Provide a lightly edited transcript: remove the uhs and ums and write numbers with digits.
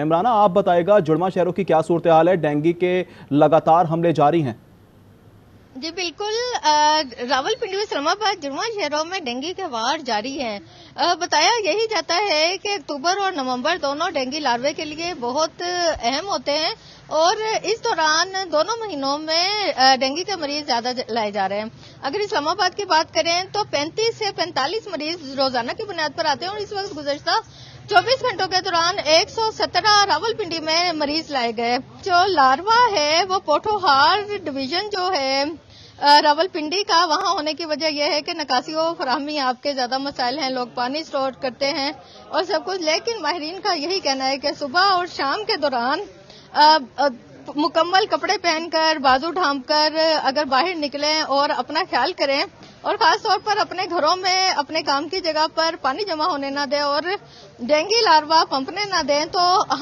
عمرانہ آپ بتائے گا جڑواں شہروں کی کیا صورتحال ہے؟ ڈینگی کے لگاتار حملے جاری ہیں۔ جی بالکل، راولپنڈی و اسلام آباد جڑواں شہروں میں ڈینگی کے وار جاری ہیں۔ بتایا یہی جاتا ہے کہ اکتوبر اور نومبر دونوں ڈینگی لاروے کے لیے بہت اہم ہوتے ہیں اور اس دوران دونوں مہینوں میں ڈینگی کے مریض زیادہ لائے جا رہے ہیں۔ اگر اسلام آباد کی بات کریں تو 35 سے 45 مریض روزانہ کی بنیاد پر آتے ہیں اور اس وقت گزشتہ 24 گھنٹوں کے دوران 117 راولپنڈی میں مریض لائے گئے۔ جو لاروا ہے وہ پوٹھوہار ڈویژن جو ہے راولپنڈی کا، وہاں ہونے کی وجہ یہ ہے کہ نکاسی و فراہمی آپ کے زیادہ مسائل ہیں، لوگ پانی اسٹور کرتے ہیں اور سب کچھ، لیکن ماہرین کا یہی کہنا ہے کہ صبح اور شام کے دوران مکمل کپڑے پہن کر، بازو ڈھانپ کر اگر باہر نکلیں اور اپنا خیال کریں اور خاص طور پر اپنے گھروں میں اپنے کام کی جگہ پر پانی جمع ہونے نہ دیں اور ڈینگی لاروا پنپنے نہ دیں تو